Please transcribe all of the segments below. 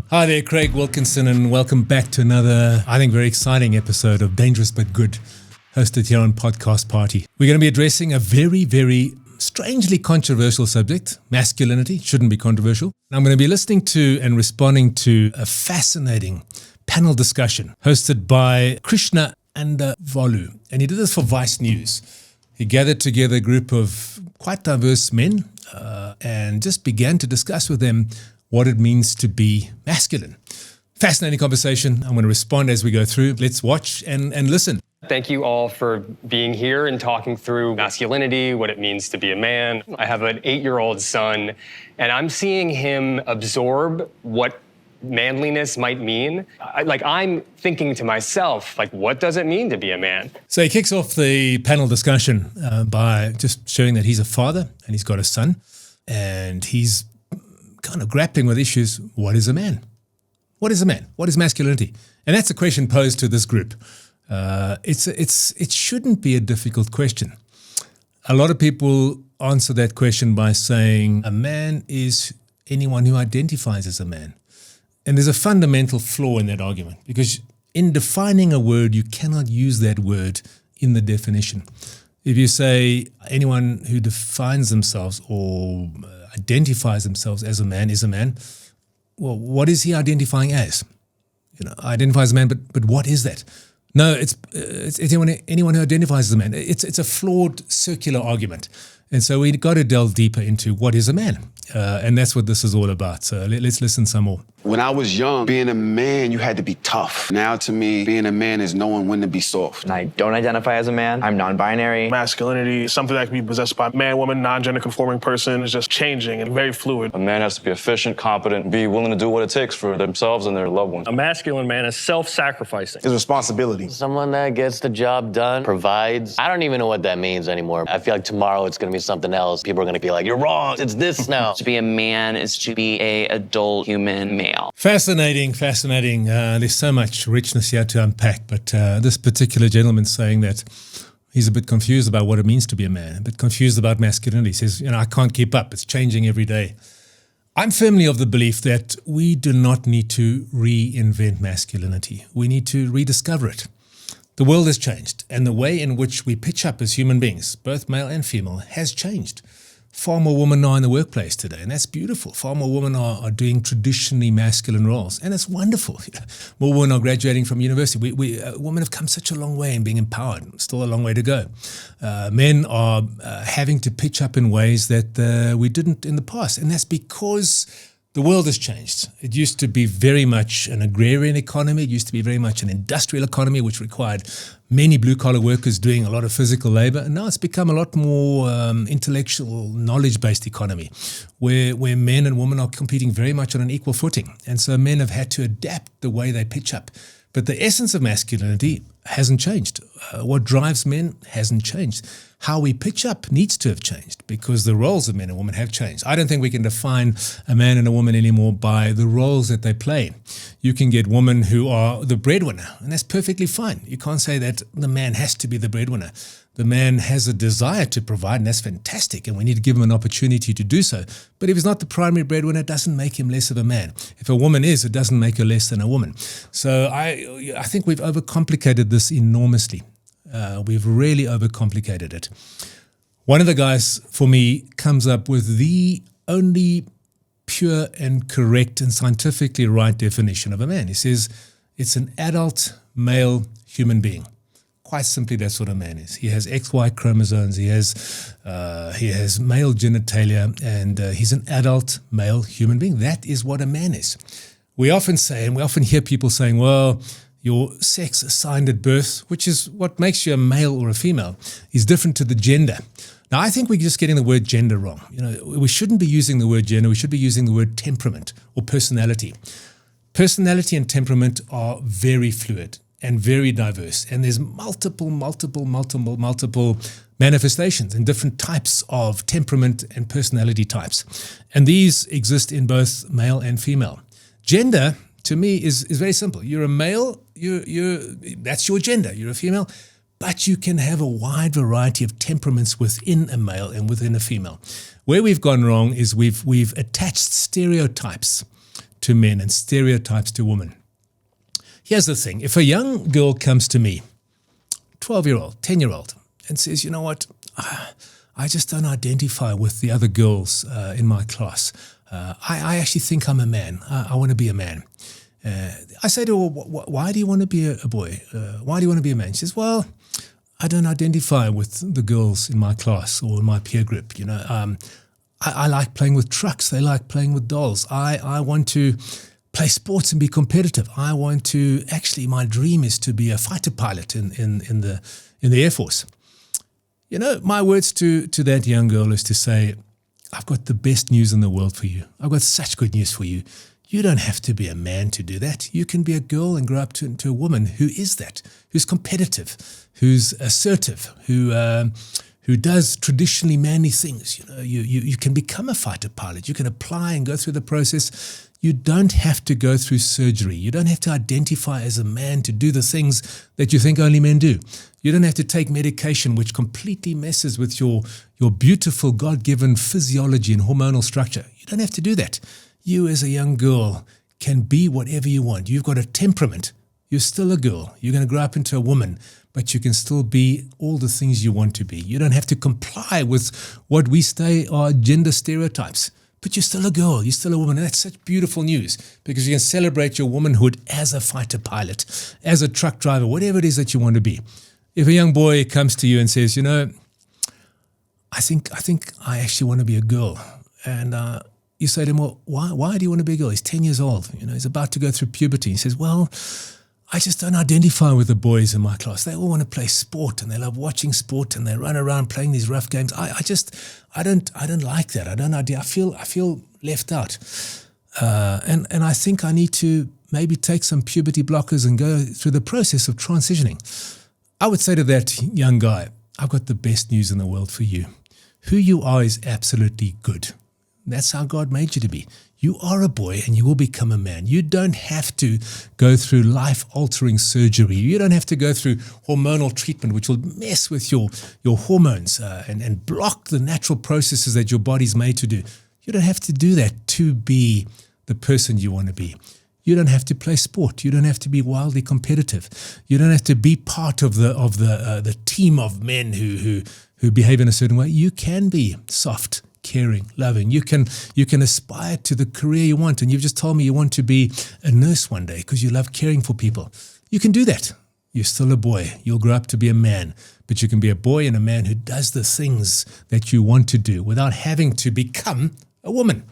Hi there, Craig Wilkinson, and welcome back to another, I think, very exciting episode of Dangerous But Good, hosted here on Podcast Party. We're going to be addressing a very, very strangely controversial subject. Masculinity shouldn't be controversial. I'm going to be listening to and responding to a fascinating panel discussion hosted by Krishna Andavalu, and he did this for Vice News. He gathered together a group of quite diverse men and just began to discuss with them what it means to be masculine. Fascinating conversation. I'm going to respond as we go through. Let's watch and listen. Thank you all for being here and talking through masculinity, what it means to be a man. I have an 8-year-old son, and I'm seeing him absorb what manliness might mean. I'm thinking to myself, what does it mean to be a man? So he kicks off the panel discussion by just showing that he's a father and he's got a son, and he's kind of grappling with issues. What is a man? What is a man? What is masculinity? And that's a question posed to this group. It shouldn't be a difficult question. A lot of people answer that question by saying a man is anyone who identifies as a man. And there's a fundamental flaw in that argument, because in defining a word, you cannot use that word in the definition. If you say anyone who defines themselves or identifies themselves as a man is a man, well, what is he identifying as? Identifies as a man, but what is that? No, it's anyone who identifies as a man. It's a flawed circular argument. And so we got to delve deeper into what is a man. And that's what this is all about. So let's listen some more. When I was young, being a man, you had to be tough. Now, to me, being a man is knowing when to be soft. And I don't identify as a man. I'm non-binary. Masculinity is something that can be possessed by man, woman, non-gender conforming person. Is just changing and very fluid. A man has to be efficient, competent, be willing to do what it takes for themselves and their loved ones. A masculine man is self-sacrificing. It's responsibility. Someone that gets the job done, provides. I don't even know what that means anymore. I feel like tomorrow it's going to be something else. People are going to be like, you're wrong. It's this now. To be a man is to be a adult human male. Fascinating. There's so much richness here to unpack, but this particular gentleman's saying that he's a bit confused about what it means to be a man, a bit confused about masculinity. He says, I can't keep up. It's changing every day. I'm firmly of the belief that we do not need to reinvent masculinity. We need to rediscover it. The world has changed, and the way in which we pitch up as human beings, both male and female, has changed. Far more women are in the workplace today, and that's beautiful. Far more women are doing traditionally masculine roles, and it's wonderful. More women are graduating from university. Women have come such a long way in being empowered. Still a long way to go. Men are having to pitch up in ways that we didn't in the past, and that's because the world has changed. It used to be very much an agrarian economy. It used to be very much an industrial economy, which required many blue-collar workers doing a lot of physical labor. And now it's become a lot more intellectual, knowledge-based economy, where men and women are competing very much on an equal footing. And so men have had to adapt the way they pitch up. But the essence of masculinity hasn't changed. What drives men hasn't changed. How we pitch up needs to have changed, because the roles of men and women have changed. I don't think we can define a man and a woman anymore by the roles that they play. You can get women who are the breadwinner, and that's perfectly fine. You can't say that the man has to be the breadwinner. The man has a desire to provide, and that's fantastic, and we need to give him an opportunity to do so. But if he's not the primary breadwinner, it doesn't make him less of a man. If a woman is, it doesn't make her less than a woman. So I think we've overcomplicated this enormously. We've really overcomplicated it. One of the guys, for me, comes up with the only pure and correct and scientifically right definition of a man. He says it's an adult male human being. Quite simply, that's what a man is. He has XY chromosomes, he has male genitalia, and he's an adult male human being. That is what a man is. We often say, and we often hear people saying, well, your sex assigned at birth, which is what makes you a male or a female, is different to the gender. Now, I think we're just getting the word gender wrong. We shouldn't be using the word gender. We should be using the word temperament or personality. Personality and temperament are very fluid and very diverse. And there's multiple manifestations and different types of temperament and personality types. And these exist in both male and female. Gender, to me, is very simple. You're a male, that's your gender. You're a female, but you can have a wide variety of temperaments within a male and within a female. Where we've gone wrong is we've attached stereotypes to men and stereotypes to women. Here's the thing. If a young girl comes to me, 12-year-old, 10-year-old, and says, you know what, I just don't identify with the other girls in my class. I actually think I'm a man. I want to be a man. I say to her, why do you want to be a boy? Why do you want to be a man? She says, well, I don't identify with the girls in my class or in my peer group. You know, I like playing with trucks. They like playing with dolls. I want to play sports and be competitive. I want to, actually, my dream is to be a fighter pilot in the Air Force. You know, my words to that young girl is to say, I've got the best news in the world for you. I've got such good news for you. You don't have to be a man to do that. You can be a girl and grow up into a woman who is that, who's competitive, who's assertive, who does traditionally manly things. You know, you can become a fighter pilot. You can apply and go through the process. You don't have to go through surgery. You don't have to identify as a man to do the things that you think only men do. You don't have to take medication which completely messes with your beautiful God-given physiology and hormonal structure. You don't have to do that. You as a young girl can be whatever you want. You've got a temperament. You're still a girl. You're going to grow up into a woman, but you can still be all the things you want to be. You don't have to comply with what we say are gender stereotypes. But you're still a girl, you're still a woman, and that's such beautiful news because you can celebrate your womanhood as a fighter pilot, as a truck driver, whatever it is that you want to be. If a young boy comes to you and says, you know, I think I actually want to be a girl, and you say to him, well, why do you want to be a girl? He's 10 years old, you know, he's about to go through puberty. He says, well, I just don't identify with the boys in my class. They all want to play sport and they love watching sport and they run around playing these rough games. I don't like that. I feel left out. And I think I need to maybe take some puberty blockers and go through the process of transitioning. I would say to that young guy, I've got the best news in the world for you. Who you are is absolutely good. That's how God made you to be. You are a boy and you will become a man. You don't have to go through life-altering surgery. You don't have to go through hormonal treatment, which will mess with your hormones and block the natural processes that your body's made to do. You don't have to do that to be the person you want to be. You don't have to play sport. You don't have to be wildly competitive. You don't have to be part of the team of men who behave in a certain way. You can be soft, caring, loving. You can aspire to the career you want. And you've just told me you want to be a nurse one day because you love caring for people. You can do that. You're still a boy. You'll grow up to be a man. But you can be a boy and a man who does the things that you want to do without having to become a woman.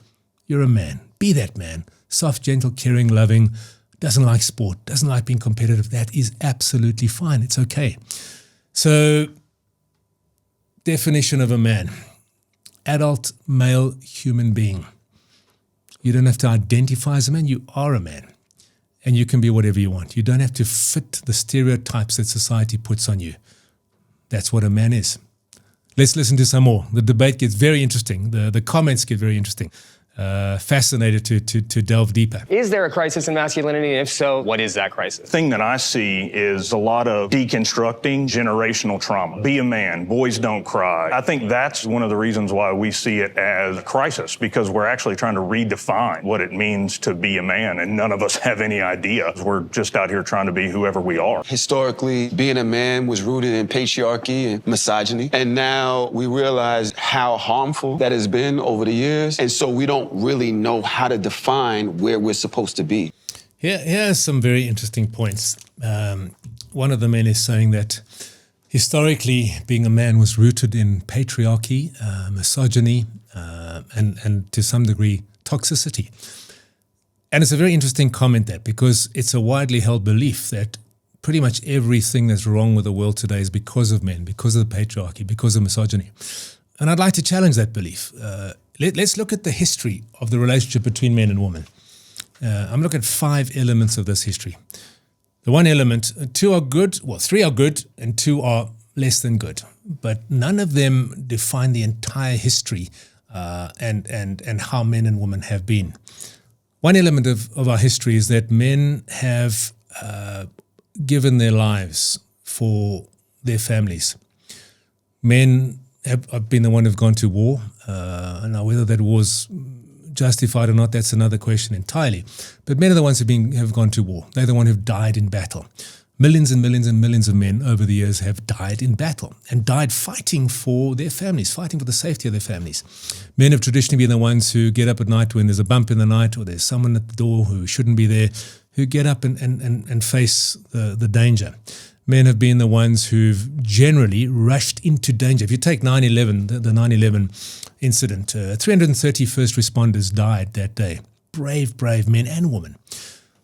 You're a man. Be that man. Soft, gentle, caring, loving, doesn't like sport, doesn't like being competitive. That is absolutely fine. It's okay. So, definition of a man. Adult male human being. You don't have to identify as a man. You are a man. And you can be whatever you want. You don't have to fit the stereotypes that society puts on you. That's what a man is. Let's listen to some more. The debate gets very interesting. The comments get very interesting. Fascinated to delve deeper. Is there a crisis in masculinity? And if so, what is that crisis? The thing that I see is a lot of deconstructing generational trauma. Be a man, boys don't cry. I think that's one of the reasons why we see it as a crisis, because we're actually trying to redefine what it means to be a man, and none of us have any idea. We're just out here trying to be whoever we are. Historically, being a man was rooted in patriarchy and misogyny, and now we realize how harmful that has been over the years, and so we don't really know how to define where we're supposed to be. Here are some very interesting points. One of the men is saying that historically being a man was rooted in patriarchy, misogyny, and to some degree toxicity. And it's a very interesting comment that, because it's a widely held belief that pretty much everything that's wrong with the world today is because of men, because of the patriarchy, because of misogyny. And I'd like to challenge that belief. Let's look at the history of the relationship between men and women. I'm looking at 5 elements of this history. The one element, 2 are good, well, 3 are good, and 2 are less than good. But none of them define the entire history and how men and women have been. One element of our history is that men have given their lives for their families. Men have been the one who've gone to war. Now, whether that was justified or not, that's another question entirely. But men are the ones have gone to war. They're the ones who've died in battle. Millions and millions and millions of men over the years have died in battle and died fighting for their families, fighting for the safety of their families. Men have traditionally been the ones who get up at night when there's a bump in the night or there's someone at the door who shouldn't be there, who get up and face the danger. Men have been the ones who've generally rushed into danger. If you take 9/11, the 9/11 incident, 330 first responders died that day. Brave, brave men and women.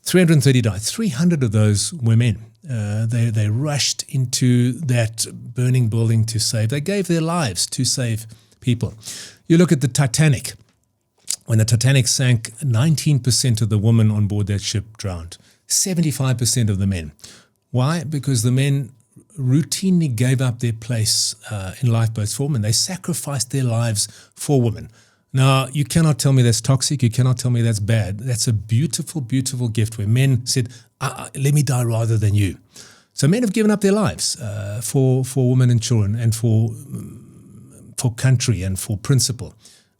330 died. 300 of those were men. They rushed into that burning building to save. They gave their lives to save people. You look at the Titanic. When the Titanic sank, 19% of the women on board that ship drowned. 75% of the men. Why? Because the men routinely gave up their place in lifeboats for women. They sacrificed their lives for women. Now, you cannot tell me that's toxic. You cannot tell me that's bad. That's a beautiful, beautiful gift where men said, let me die rather than you. So men have given up their lives for women and children and for country and for principle.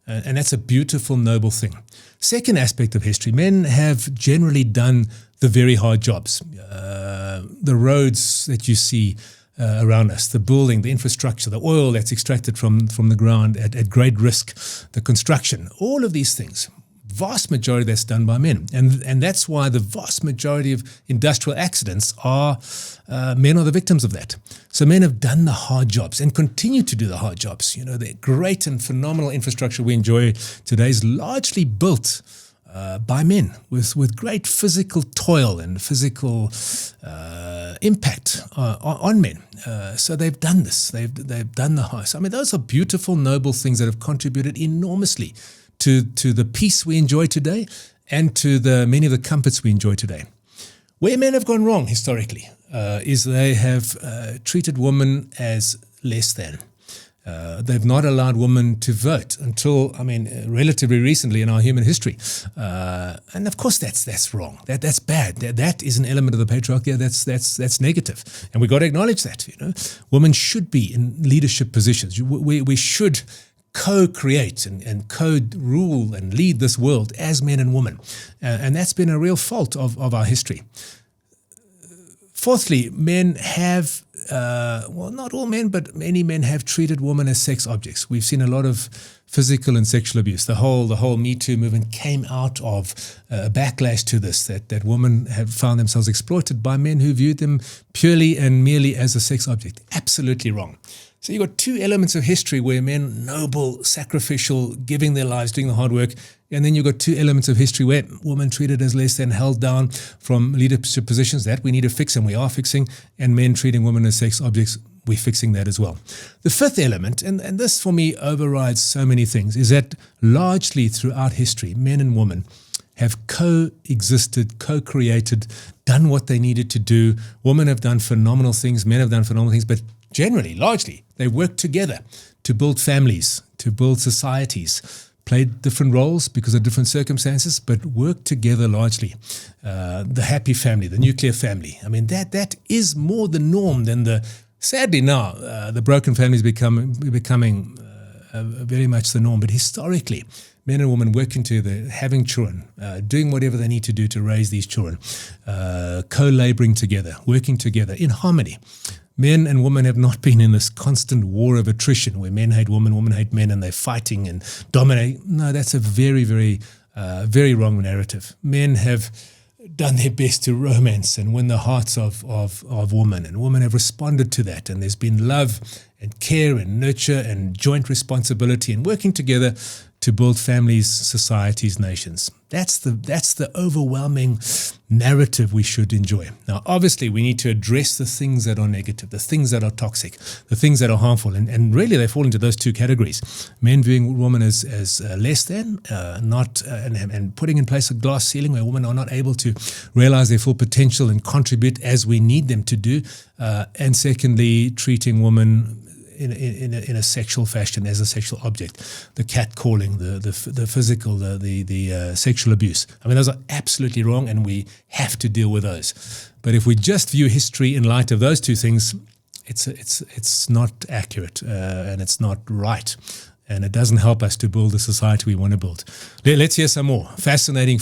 And that's a beautiful, noble thing. Second aspect of history, men have generally done the very hard jobs. The roads that you see around us, the building, the infrastructure, the oil that's extracted from the ground at great risk, the construction, all of these things, vast majority that's done by men. And that's why the vast majority of industrial accidents are men are the victims of that. So men have done the hard jobs and continue to do the hard jobs. You know, the great and phenomenal infrastructure we enjoy today is largely built by men with great physical toil and physical impact on men. So they've done this. They've done the hard. So, I mean, those are beautiful, noble things that have contributed enormously to the peace we enjoy today and to the many of the comforts we enjoy today. Where men have gone wrong historically is they have treated women as less than. They've not allowed women to vote until, relatively recently in our human history. And of course that's wrong. That's bad. That is an element of the patriarchy. That's negative. And we've got to acknowledge that, you know. Women should be in leadership positions. We should co-create and co-rule and lead this world as men and women. And that's been a real fault of our history. Fourthly, men have, not all men, but many men have treated women as sex objects. We've seen a lot of physical and sexual abuse. The whole Me Too movement came out of a backlash to this, that women have found themselves exploited by men who viewed them purely and merely as a sex object. Absolutely wrong. So you've got two elements of history where men, noble, sacrificial, giving their lives, doing the hard work. And then you've got two elements of history where women treated as less than, held down from leadership positions. That we need to fix, and we are fixing. And men treating women as sex objects, we're fixing that as well. The fifth element, and this for me overrides so many things, is that largely throughout history, men and women have coexisted, co-created, done what they needed to do. Women have done phenomenal things, men have done phenomenal things, but generally, largely, they work together to build families, to build societies, played different roles because of different circumstances, but work together largely. The happy family, the nuclear family. I mean, that is more the norm than sadly now, the broken family is becoming very much the norm. But historically, men and women working together, having children, doing whatever they need to do to raise these children, co-laboring together, working together in harmony. Men and women have not been in this constant war of attrition where men hate women, women hate men, and they're fighting and dominating. No, that's a very, very, very wrong narrative. Men have done their best to romance and win the hearts of women, and women have responded to that. And there's been love and care and nurture and joint responsibility and working together to build families, societies, nations. That's the overwhelming narrative we should enjoy. Now, obviously, we need to address the things that are negative, the things that are toxic, the things that are harmful, and really they fall into those two categories. Men viewing women as less than, and putting in place a glass ceiling where women are not able to realize their full potential and contribute as we need them to do, and secondly, treating women in a sexual fashion as a sexual object, the catcalling, the physical, the sexual abuse. I mean, those are absolutely wrong, and we have to deal with those. But if we just view history in light of those two things, it's not accurate and it's not right. And it doesn't help us to build the society we want to build. Let's hear some more. Fascinating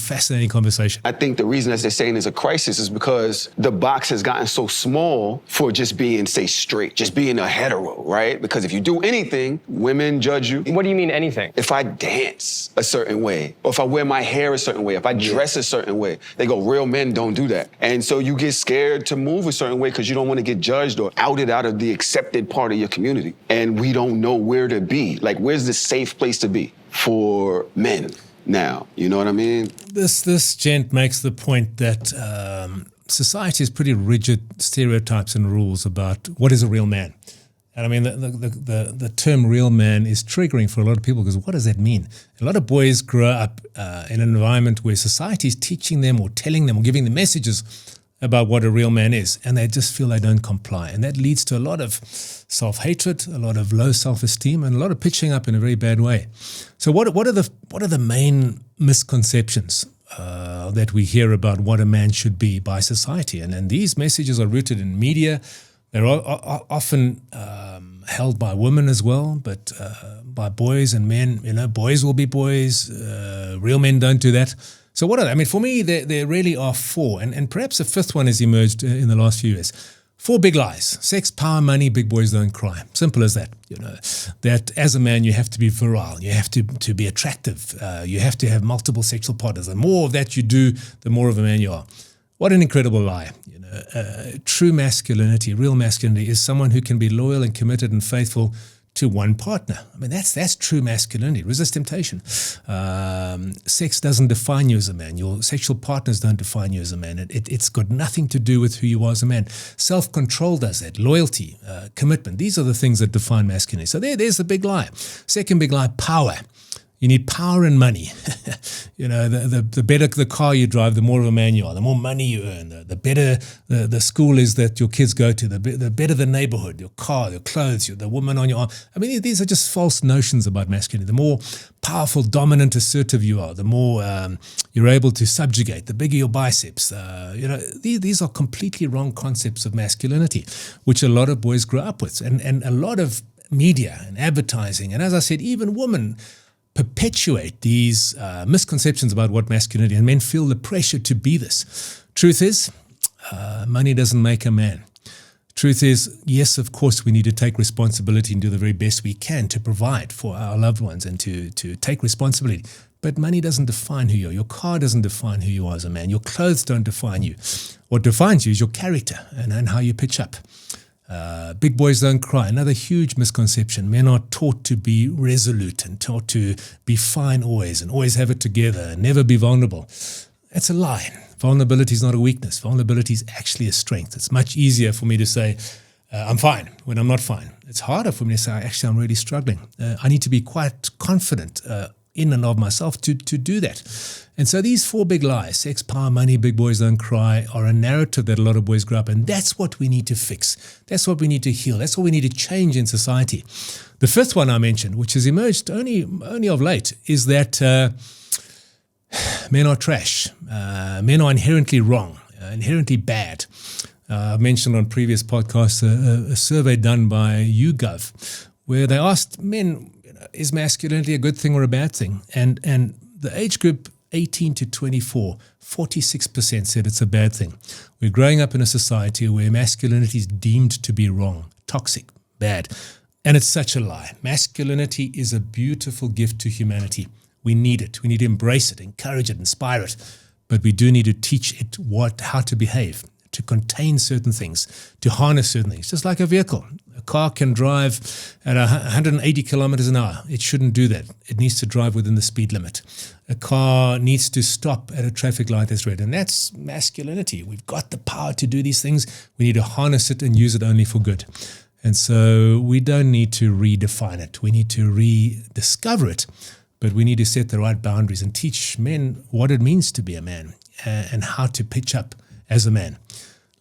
conversation. I think the reason, as they're saying, is a crisis is because the box has gotten so small for just being, say, straight, just being a hetero, right? Because if you do anything, women judge you. What do you mean anything? If I dance a certain way, or if I wear my hair a certain way, if I dress a certain way, they go, real men don't do that. And so you get scared to move a certain way because you don't want to get judged or outed out of the accepted part of your community. And we don't know where to be. Like, where's the safe place to be for men now? You know what I mean? This gent makes the point that society has pretty rigid stereotypes and rules about what is a real man. And I mean, the term real man is triggering for a lot of people because what does that mean? A lot of boys grow up in an environment where society is teaching them or telling them or giving them messages about what a real man is, and they just feel they don't comply. And that leads to a lot of self-hatred, a lot of low self-esteem, and a lot of pitching up in a very bad way. So what are the main misconceptions that we hear about what a man should be by society? And these messages are rooted in media. They're often held by women as well, but by boys and men. You know, boys will be boys. Real men don't do that. So what are they? I mean, for me, there really are four, and perhaps a fifth one has emerged in the last few years. Four big lies: sex, power, money, big boys don't cry. Simple as that. You know, that as a man you have to be virile, you have to be attractive, you have to have multiple sexual partners. The more of that you do, the more of a man you are. What an incredible lie. You know, true masculinity, real masculinity, is someone who can be loyal and committed and faithful to one partner. I mean, that's true masculinity. Resist temptation. Sex doesn't define you as a man. Your sexual partners don't define you as a man. It's got nothing to do with who you are as a man. Self-control does that. Loyalty, commitment. These are the things that define masculinity. So there's the big lie. Second big lie: power. You need power and money. You know, the better the car you drive, the more of a man you are. The more money you earn, the better the school is that your kids go to, the better the neighborhood, your car, your clothes, the woman on your arm. I mean, these are just false notions about masculinity. The more powerful, dominant, assertive you are, the more you're able to subjugate, the bigger your biceps. You know, these are completely wrong concepts of masculinity, which a lot of boys grow up with. And a lot of media and advertising, and as I said, even women perpetuate these misconceptions about what masculinity, and men feel the pressure to be this. Truth is, money doesn't make a man. Truth is, yes, of course, we need to take responsibility and do the very best we can to provide for our loved ones and to take responsibility. But money doesn't define who you are. Your car doesn't define who you are as a man. Your clothes don't define you. What defines you is your character and how you pitch up. Big boys don't cry. Another huge misconception. Men are taught to be resolute and taught to be fine always and always have it together and never be vulnerable. That's a lie. Vulnerability is not a weakness. Vulnerability is actually a strength. It's much easier for me to say, I'm fine when I'm not fine. It's harder for me to say, actually, I'm really struggling. I need to be quite confident in and of myself to do that. And so these four big lies, sex, power, money, big boys don't cry, are a narrative that a lot of boys grow up in. That's what we need to fix. That's what we need to heal. That's what we need to change in society. The fifth one I mentioned, which has emerged only of late, is that men are trash. Men are inherently wrong, inherently bad. I've mentioned on previous podcasts a survey done by YouGov where they asked men, is masculinity a good thing or a bad thing? And the age group 18 to 24, 46% said it's a bad thing. We're growing up in a society where masculinity is deemed to be wrong, toxic, bad. And it's such a lie. Masculinity is a beautiful gift to humanity. We need it. We need to embrace it, encourage it, inspire it. But we do need to teach it how to behave, to contain certain things, to harness certain things, just like a vehicle. A car can drive at 180 kilometers an hour. It shouldn't do that. It needs to drive within the speed limit. A car needs to stop at a traffic light that's red. And that's masculinity. We've got the power to do these things. We need to harness it and use it only for good. And so we don't need to redefine it. We need to rediscover it. But we need to set the right boundaries and teach men what it means to be a man and how to pitch up as a man.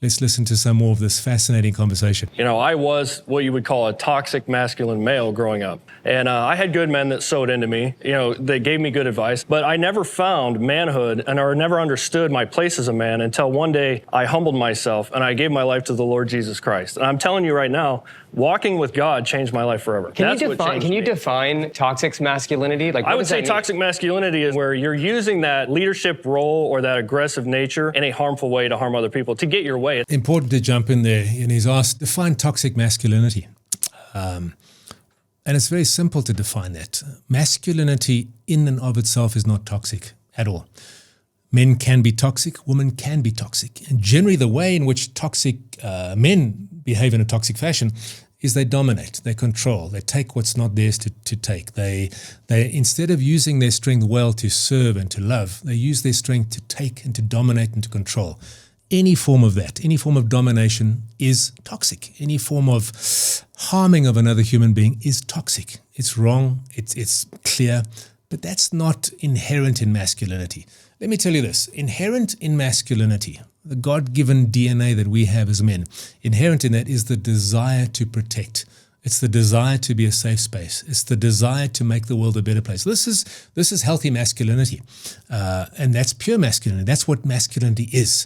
Let's listen to some more of this fascinating conversation. You know, I was what you would call a toxic masculine male growing up. And I had good men that sewed into me. You know, they gave me good advice. But I never found manhood or never understood my place as a man until one day I humbled myself and I gave my life to the Lord Jesus Christ. And I'm telling you right now, Walking with God changed my life forever. Can That's you what define? changed Can you me. define toxic masculinity? Like, I what would does say that mean? toxic masculinity is where you're using that leadership role or that aggressive nature in a harmful way to harm other people, to get your way. Important to jump in there, and he's asked, define toxic masculinity. And it's very simple to define that. Masculinity in and of itself is not toxic at all. Men can be toxic, women can be toxic. And generally the way in which toxic men behave in a toxic fashion is they dominate, they control, they take what's not theirs to take. They instead of using their strength well to serve and to love, they use their strength to take and to dominate and to control. Any form of that, any form of domination is toxic. Any form of harming of another human being is toxic. It's wrong, it's clear, but that's not inherent in masculinity. Let me tell you this, inherent in masculinity, the God-given DNA that we have as men, inherent in that is the desire to protect. It's the desire to be a safe space. It's the desire to make the world a better place. This is healthy masculinity, and that's pure masculinity. That's what masculinity is.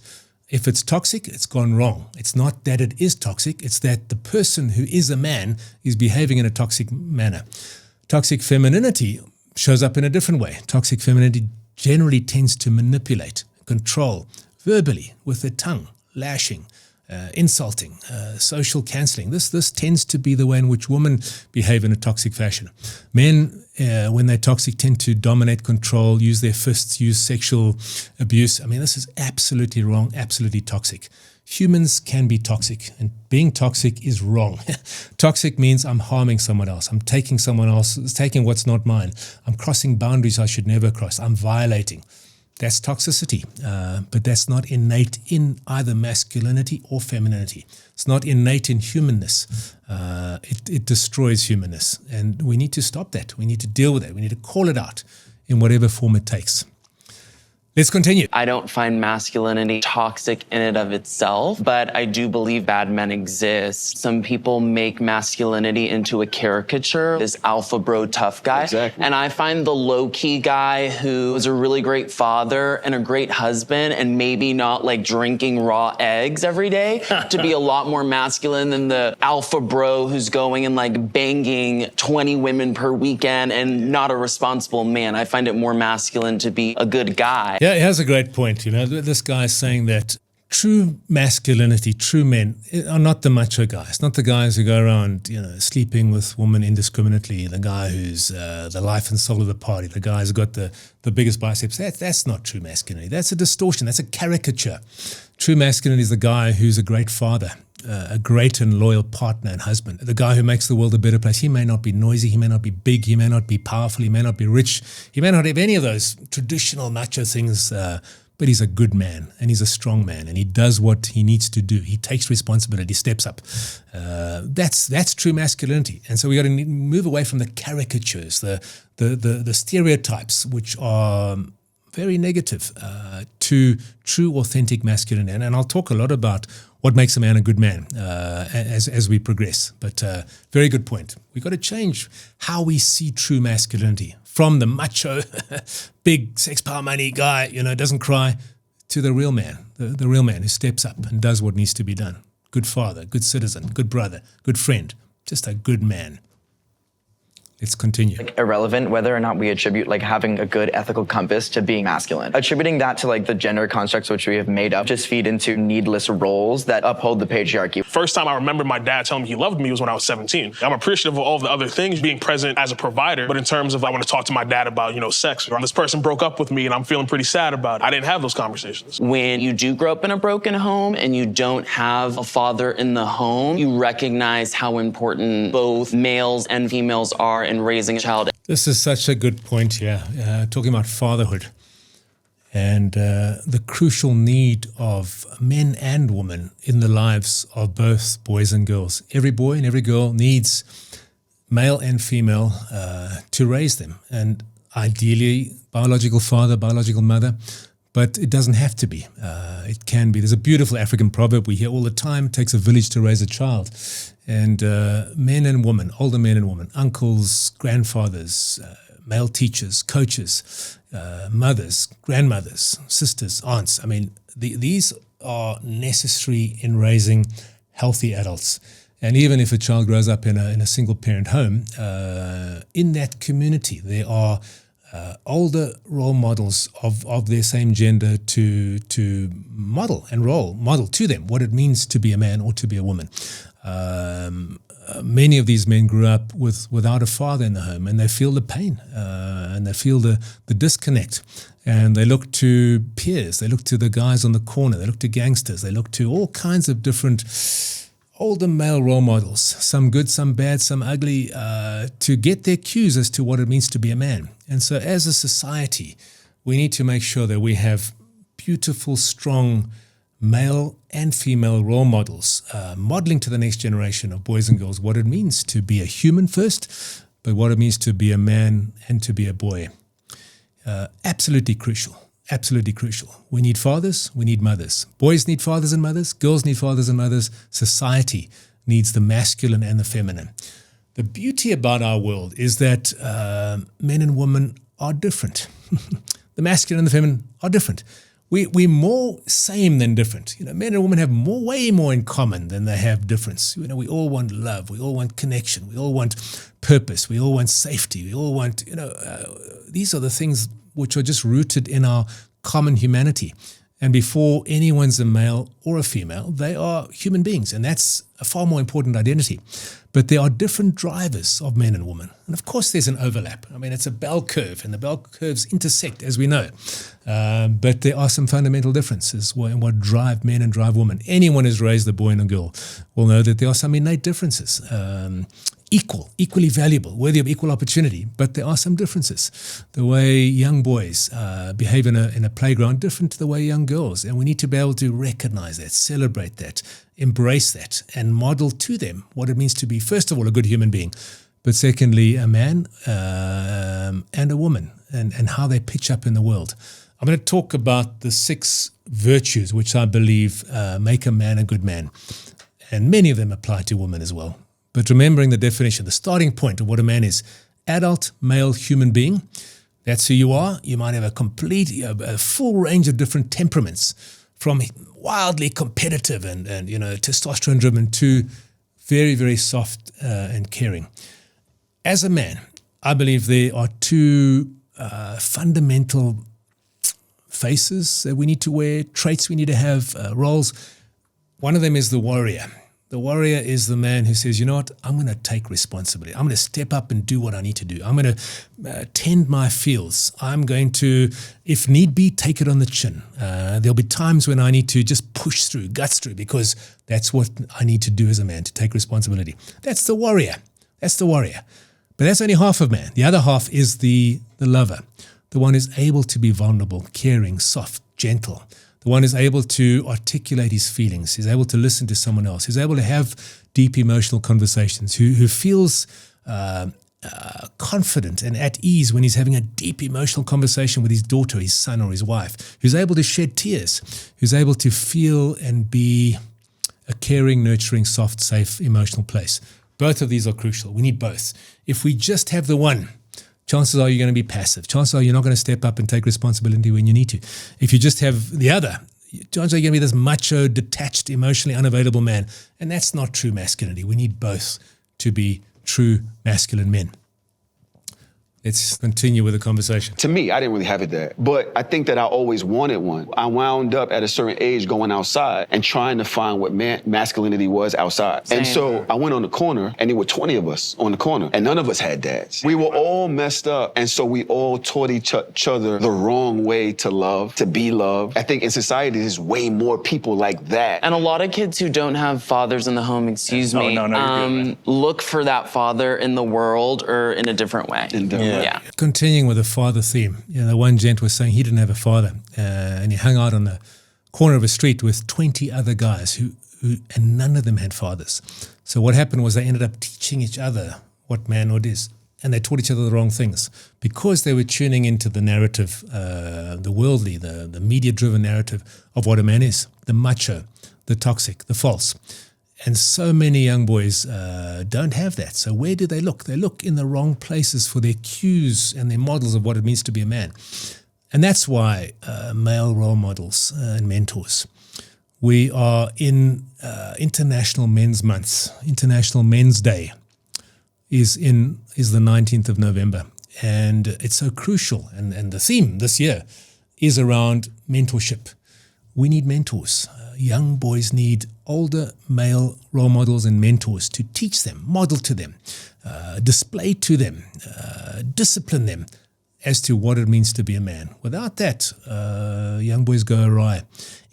If it's toxic, it's gone wrong. It's not that it is toxic, it's that the person who is a man is behaving in a toxic manner. Toxic femininity shows up in a different way. Toxic femininity generally tends to manipulate, control, verbally, with the tongue, lashing, insulting, social cancelling. This tends to be the way in which women behave in a toxic fashion. Men, when they're toxic, tend to dominate, control, use their fists, use sexual abuse. I mean, this is absolutely wrong, absolutely toxic. Humans can be toxic, and being toxic is wrong. Toxic means I'm harming someone else. I'm taking someone else, taking what's not mine. I'm crossing boundaries I should never cross. I'm violating. That's toxicity, but that's not innate in either masculinity or femininity. It's not innate in humanness. It destroys humanness, and we need to stop that. We need to deal with it. We need to call it out in whatever form it takes. Let's continue. I don't find masculinity toxic in and of itself, but I do believe bad men exist. Some people make masculinity into a caricature, this alpha bro tough guy. Exactly. And I find the low-key guy who is a really great father and a great husband and maybe not like drinking raw eggs every day to be a lot more masculine than the alpha bro who's going and like banging 20 women per weekend and not a responsible man. I find it more masculine to be a good guy. Yeah, he has a great point. You know, this guy is saying that true masculinity, true men are not the macho guys, not the guys who go around, you know, sleeping with women indiscriminately, the guy who's the life and soul of the party, the guy who's got the biggest biceps. That's not true masculinity. That's a distortion. That's a caricature. True masculinity is the guy who's a great father, a great and loyal partner and husband, the guy who makes the world a better place. He may not be noisy, he may not be big, he may not be powerful, he may not be rich, he may not have any of those traditional macho things, but he's a good man and he's a strong man and he does what he needs to do. He takes responsibility, steps up. That's true masculinity. And so we got to move away from the caricatures, the stereotypes, which are very negative, to true, authentic masculinity. And I'll talk a lot about what makes a man a good man as we progress. But very good point. We've got to change how we see true masculinity from the macho, big sex, power, money guy, you know, doesn't cry, to the real man, the real man who steps up and does what needs to be done. Good father, good citizen, good brother, good friend, just a good man. Let's continue. Like irrelevant whether or not we attribute like having a good ethical compass to being masculine. Attributing that to like the gender constructs which we have made up just feed into needless roles that uphold the patriarchy. First time I remember my dad telling me he loved me was when I was 17. I'm appreciative of all the other things, being present as a provider, but in terms of I want to talk to my dad about, you know, sex, or this person broke up with me and I'm feeling pretty sad about it. I didn't have those conversations. When you do grow up in a broken home and you don't have a father in the home, you recognize how important both males and females are in raising a child. This is such a good point here, talking about fatherhood and the crucial need of men and women in the lives of both boys and girls. Every boy and every girl needs male and female to raise them, and ideally biological father, biological mother, but it doesn't have to be. It can be. There's a beautiful African proverb we hear all the time, it takes a village to raise a child. And men and women, older men and women, uncles, grandfathers, male teachers, coaches, mothers, grandmothers, sisters, aunts. I mean, these are necessary in raising healthy adults. And even if a child grows up in a single parent home, in that community, there are older role models of their same gender to model to them what it means to be a man or to be a woman. Many of these men grew up without a father in the home, and they feel the pain and they feel the disconnect. And they look to peers, they look to the guys on the corner, they look to gangsters, they look to all kinds of different older male role models, some good, some bad, some ugly, to get their cues as to what it means to be a man. And so as a society, we need to make sure that we have beautiful, strong male and female role models, modeling to the next generation of boys and girls what it means to be a human first, but what it means to be a man and to be a boy. Absolutely crucial. Absolutely crucial. We need fathers, we need mothers. Boys need fathers and mothers, girls need fathers and mothers. Society needs the masculine and the feminine. The beauty about our world is that men and women are different. The masculine and the feminine are different. We're more same than different. Men and women have way more in common than they have difference. We all want love. We all want connection. We all want purpose. We all want safety. We all want, these are the things which are just rooted in our common humanity. And before anyone's a male or a female, they are human beings. And that's a far more important identity. But there are different drivers of men and women. And of course, there's an overlap. It's a bell curve, and the bell curves intersect, as we know. But there are some fundamental differences in what drive men and drive women. Anyone who's raised a boy and a girl will know that there are some innate differences. Equally valuable, worthy of equal opportunity, but there are some differences. The way young boys behave in a playground different to the way young girls, and we need to be able to recognize that, celebrate that, embrace that, and model to them what it means to be, first of all, a good human being, but secondly, a man and a woman, and how they pitch up in the world. I'm going to talk about the 6 virtues which I believe make a man a good man, and many of them apply to women as well. But remembering the definition, the starting point of what a man is, adult male human being, that's who you are. You might have a full range of different temperaments, from wildly competitive and testosterone driven to very, very soft and caring. As a man, I believe there are 2 fundamental faces that we need to wear, traits we need to have, roles. One of them is the warrior. The warrior is the man who says, you know what, I'm going to take responsibility. I'm going to step up and do what I need to do. I'm going to tend my fields. I'm going to, if need be, take it on the chin. There'll be times when I need to just push through, guts through, because that's what I need to do as a man, to take responsibility. That's the warrior. That's the warrior. But that's only half of man. The other half is the lover. The one who's able to be vulnerable, caring, soft, gentle. The one who's able to articulate his feelings, who's able to listen to someone else, who's able to have deep emotional conversations, who feels confident and at ease when he's having a deep emotional conversation with his daughter, his son, or his wife, who's able to shed tears, who's able to feel and be a caring, nurturing, soft, safe, emotional place. Both of these are crucial. We need both. If we just have the one, chances are you're going to be passive. Chances are you're not going to step up and take responsibility when you need to. If you just have the other, chances are you're going to be this macho, detached, emotionally unavailable man. And that's not true masculinity. We need both to be true masculine men. Let's continue with the conversation. To me, I didn't really have it there, but I think that I always wanted one. I wound up at a certain age going outside and trying to find what masculinity was outside. Same. And so I went on the corner, and there were 20 of us on the corner, and none of us had dads. We were all messed up, and so we all taught each other the wrong way to love, to be loved. I think in society, there's way more people like that. And a lot of kids who don't have fathers in the home, look for that father in the world or in a different way. Yeah. Continuing with the father theme, the one gent was saying he didn't have a father, and he hung out on the corner of a street with 20 other guys who and none of them had fathers. So what happened was they ended up teaching each other what manhood is, and they taught each other the wrong things because they were tuning into the narrative, the worldly, the media-driven narrative of what a man is, the macho, the toxic, the false. And so many young boys don't have that. So where do they look? They look in the wrong places for their cues and their models of what it means to be a man. And that's why male role models and mentors We are in International Men's Month. International Men's Day is the 19th of November. And it's so crucial. And the theme this year is around mentorship. We need mentors. Young boys need older male role models and mentors to teach them, model to them, display to them, discipline them as to what it means to be a man. Without that, young boys go awry.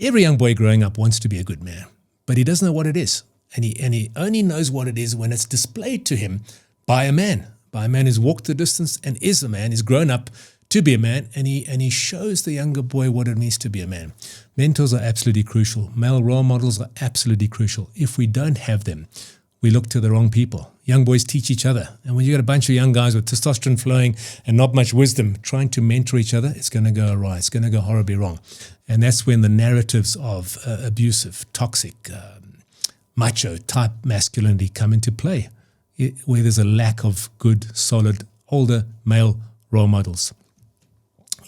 Every young boy growing up wants to be a good man, but he doesn't know what it is. And he only knows what it is when it's displayed to him by a man who's walked the distance and is a man, is grown up to be a man, and he shows the younger boy what it means to be a man. Mentors are absolutely crucial. Male role models are absolutely crucial. If we don't have them, we look to the wrong people. Young boys teach each other. And when you got a bunch of young guys with testosterone flowing and not much wisdom trying to mentor each other, it's going to go awry. It's going to go horribly wrong. And that's when the narratives of abusive, toxic, macho type masculinity come into play, where there's a lack of good, solid, older male role models.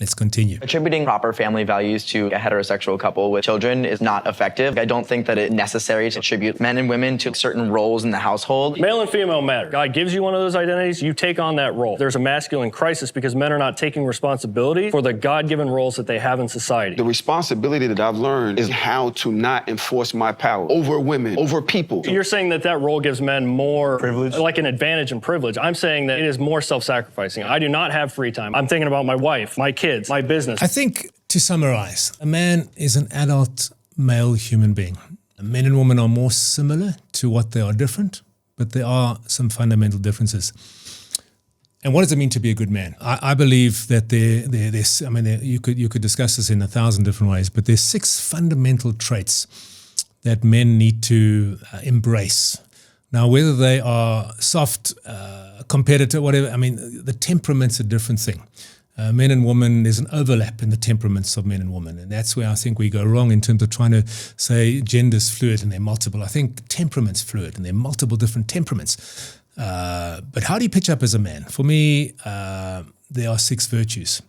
Let's continue. Attributing proper family values to a heterosexual couple with children is not effective. I don't think that it's necessary to attribute men and women to certain roles in the household. Male and female matter. God gives you one of those identities, you take on that role. There's a masculine crisis because men are not taking responsibility for the God-given roles that they have in society. The responsibility that I've learned is how to not enforce my power over women, over people. You're saying that role gives men more privilege, like an advantage and privilege. I'm saying that it is more self-sacrificing. I do not have free time. I'm thinking about my wife, my kids, my business. I think, to summarize, a man is an adult male human being. Men and women are more similar to what they are different, but there are some fundamental differences. And what does it mean to be a good man? I believe that there's, I mean, you could discuss this in 1,000 different ways, but there's 6 fundamental traits that men need to embrace. Now, whether they are soft, competitive, whatever, I mean, the temperament's a different thing. Men and women, there's an overlap in the temperaments of men and women. And that's where I think we go wrong in terms of trying to say gender's fluid and they're multiple. I think temperament's fluid and they're multiple different temperaments. But how do you pitch up as a man? For me, there are 6 virtues.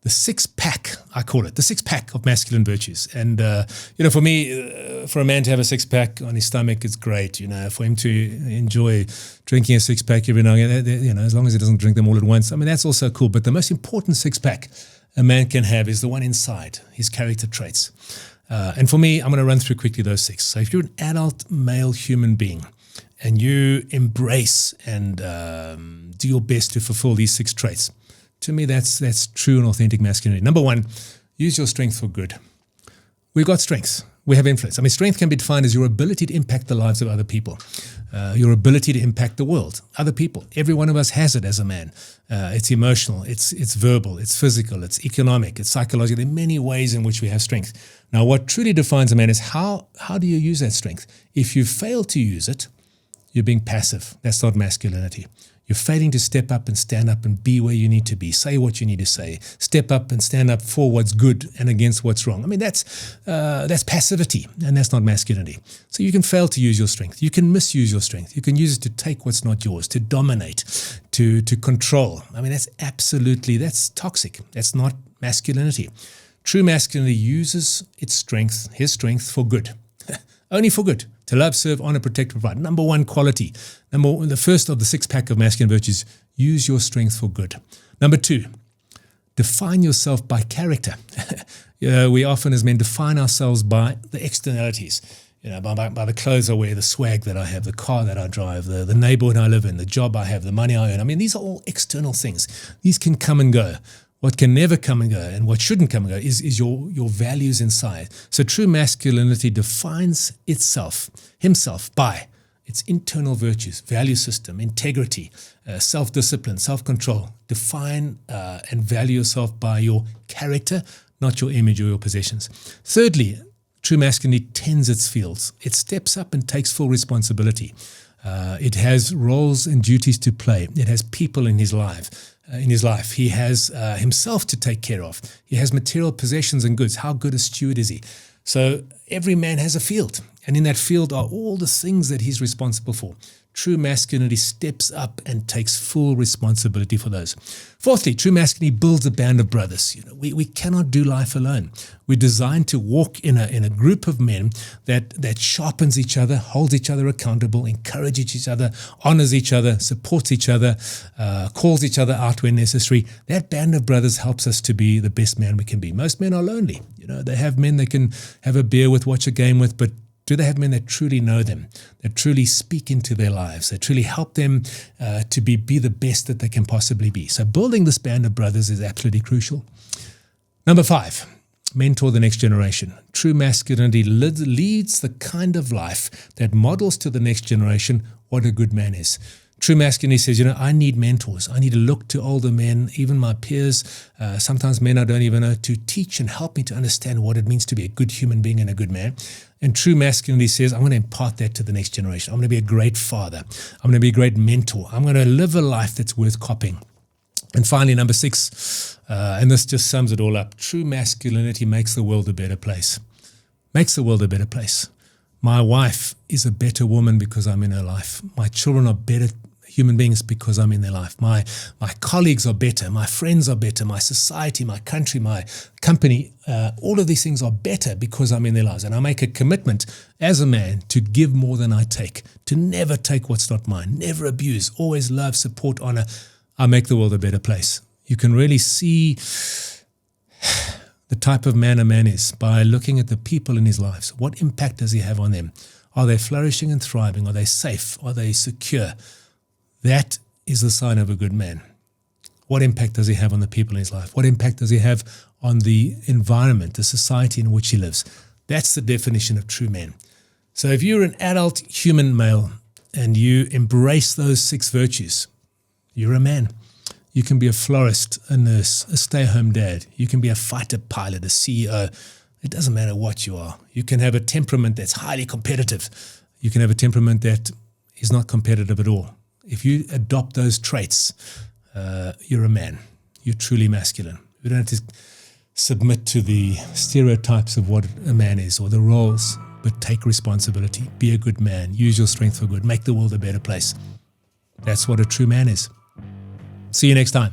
The 6-pack, I call it, the 6-pack of masculine virtues. And, for me, for a man to have a 6-pack on his stomach, it's great. For him to enjoy drinking a 6-pack every now and then, as long as he doesn't drink them all at once. I mean, that's also cool. But the most important 6-pack a man can have is the one inside, his character traits. And for me, I'm going to run through quickly those 6. So if you're an adult male human being and you embrace and do your best to fulfill these 6 traits, to me, that's true and authentic masculinity. Number 1, use your strength for good. We've got strengths. We have influence. I mean, strength can be defined as your ability to impact the lives of other people, your ability to impact the world, other people. Every one of us has it as a man. It's emotional, it's verbal, it's physical, it's economic, it's psychological. There are many ways in which we have strength. Now, what truly defines a man is how do you use that strength? If you fail to use it, you're being passive. That's not masculinity. You're failing to step up and stand up and be where you need to be. Say what you need to say. Step up and stand up for what's good and against what's wrong. I mean, that's passivity, and that's not masculinity. So you can fail to use your strength. You can misuse your strength. You can use it to take what's not yours, to dominate, to control. I mean, that's toxic. That's not masculinity. True masculinity uses its strength, his strength, for good. Only for good. To love, serve, honor, protect, provide. Number 1 quality. The first of the 6-pack of masculine virtues, use your strength for good. Number 2, define yourself by character. We often as men define ourselves by the externalities. By the clothes I wear, the swag that I have, the car that I drive, the neighborhood I live in, the job I have, the money I earn. I mean, these are all external things. These can come and go. What can never come and go and what shouldn't come and go is your values inside. So true masculinity defines himself by its internal virtues, value system, integrity, self-discipline, self-control. Define and value yourself by your character, not your image or your possessions. Thirdly, true masculinity tends its fields. It steps up and takes full responsibility. It has roles and duties to play. It has people in his life. He has himself to take care of. He has material possessions and goods. How good a steward is he? So every man has a field, and in that field are all the things that he's responsible for. True masculinity steps up and takes full responsibility for those. Fourthly, true masculinity builds a band of brothers. We cannot do life alone. We're designed to walk in a group of men that sharpens each other, holds each other accountable, encourages each other, honors each other, supports each other, calls each other out when necessary. That band of brothers helps us to be the best man we can be. Most men are lonely. They have men they can have a beer with, watch a game with, but do they have men that truly know them, that truly speak into their lives, that truly help them to be the best that they can possibly be? So building this band of brothers is absolutely crucial. Number 5, mentor the next generation. True masculinity leads the kind of life that models to the next generation what a good man is. True masculinity says, I need mentors. I need to look to older men, even my peers, sometimes men I don't even know, to teach and help me to understand what it means to be a good human being and a good man. And true masculinity says, I'm going to impart that to the next generation. I'm going to be a great father. I'm going to be a great mentor. I'm going to live a life that's worth copying. And finally, number 6, and this just sums it all up, true masculinity makes the world a better place. Makes the world a better place. My wife is a better woman because I'm in her life. My children are better human beings because I'm in their life. My colleagues are better. My friends are better. My society, my country, my company, all of these things are better because I'm in their lives. And I make a commitment as a man to give more than I take, to never take what's not mine, never abuse, always love, support, honor. I make the world a better place. You can really see the type of man a man is by looking at the people in his lives. What impact does he have on them? Are they flourishing and thriving? Are they safe? Are they secure? That is the sign of a good man. What impact does he have on the people in his life? What impact does he have on the environment, the society in which he lives? That's the definition of true men. So if you're an adult human male and you embrace those 6 virtues, you're a man. You can be a florist, a nurse, a stay-at-home dad. You can be a fighter pilot, a CEO. It doesn't matter what you are. You can have a temperament that's highly competitive. You can have a temperament that is not competitive at all. If you adopt those traits, you're a man. You're truly masculine. We don't have to submit to the stereotypes of what a man is or the roles, but take responsibility. Be a good man. Use your strength for good. Make the world a better place. That's what a true man is. See you next time.